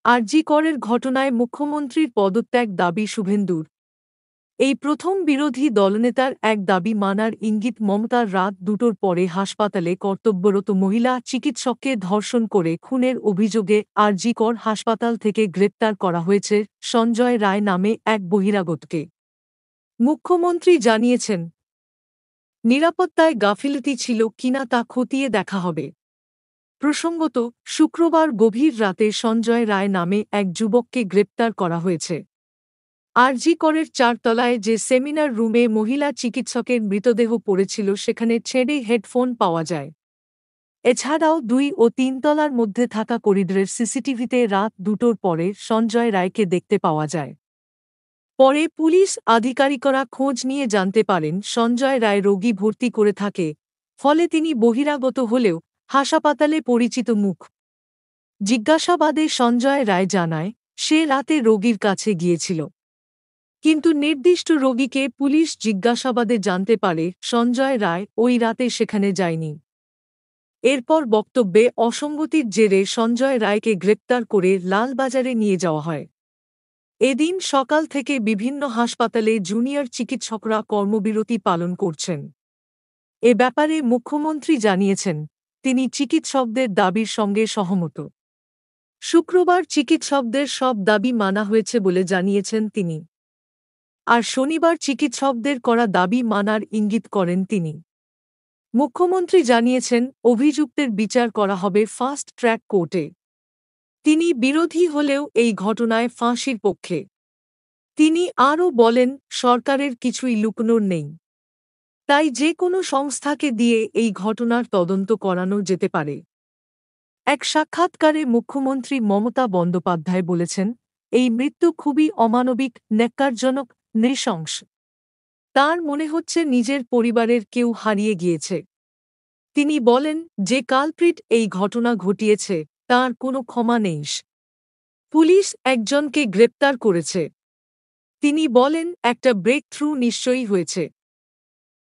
আরজি করের ঘটনায় মুখ্যমন্ত্রীর পদত্যাগ দাবি শুভেন্দুর। এই প্রথম বিরোধী দলনেতার এক দাবি মানার ইঙ্গিত মমতার রাত ২টোর পরে হাসপাতালে কর্তব্যরত মহিলা চিকিৎসককে ধর্ষণ করে খুনের অভিযোগে আরজি কর হাসপাতাল থেকে গ্রেপ্তার করা হয়েছে সঞ্জয় রায় নামে এক বহিরাগতকে। মুখ্যমন্ত্রী জানিয়েছেন, নিরাপত্তায় গাফিলতি ছিল কিনা তা খতিয়ে দেখা হবে। প্রসঙ্গত, শুক্রবার গভীর রাতে সঞ্জয় রায় নামে এক যুবককে গ্রেপ্তার করা হয়েছে। আরজি করের ৪ তলায় যে সেমিনার রুমে মহিলা চিকিৎসকের মৃতদেহ পড়েছিল সেখানে ছেড়ে হেডফোন পাওয়া যায়। এছাড়াও ২ ও ৩ তলার মধ্যে থাকা করিডোরের সিসিটিভিতে রাত ২টোর পরে সঞ্জয় রায়কে দেখতে পাওয়া যায়। পরে পুলিশ আধিকারিকরা খোঁজ নিয়ে জানতে পারেন সঞ্জয় রায় রোগী ভর্তি করে থাকে, ফলে তিনি বহিরাগত হলেও হাসপাতালে পরিচিত মুখ। জিজ্ঞাসাবাদে সঞ্জয় রায় জানায়, সে রাতে রোগীর কাছে গিয়েছিল। কিন্তু নির্দিষ্ট রোগীকে পুলিশ জিজ্ঞাসাবাদে জানতে পারে সঞ্জয় রায় ওই রাতে সেখানে যায়নি। এরপর বক্তব্যে অসঙ্গতির জেরে সঞ্জয় রায়কে গ্রেপ্তার করে লালবাজারে নিয়ে যাওয়া হয়। এদিন সকাল থেকে বিভিন্ন হাসপাতালে জুনিয়র চিকিৎসকরা কর্মবিরতি পালন করছেন। এ ব্যাপারে মুখ্যমন্ত্রী জানিয়েছেন, তিনি চিকিৎসকদের দাবির সঙ্গে সহমত। শুক্রবার চিকিৎসকদের সব দাবি মানা হয়েছে বলে জানিয়েছেন তিনি। আর শনিবার চিকিৎসকদের করা দাবি মানার ইঙ্গিত করেন তিনি। মুখ্যমন্ত্রী জানিয়েছেন, অভিযুক্তের বিচার করা হবে ফাস্ট ট্র্যাক কোর্টে। তিনি বিরোধী হলেও এই ঘটনায় ফাঁসির পক্ষে। তিনি আরও বলেন, সরকারের কিছুই লুকোনোর নেই। তাই যে কোনো সংস্থাকে দিয়ে এই ঘটনার তদন্ত করানো যেতে পারে। এক সাক্ষাৎকারে মুখ্যমন্ত্রী মমতা বন্দ্যোপাধ্যায় বলেছেন, এই মৃত্যু খুবই অমানবিক, ন্যক্কারজনক, নৃশংস। তাঁর মনে হচ্ছে নিজের পরিবারের কেউ হারিয়ে গিয়েছে। তিনি বলেন, যে কালপ্রিট এই ঘটনা ঘটিয়েছে তাঁর কোনো ক্ষমা নেই। পুলিশ একজনকে গ্রেপ্তার করেছে। তিনি বলেন, একটা ব্রেক থ্রু নিশ্চয়ই হয়েছে।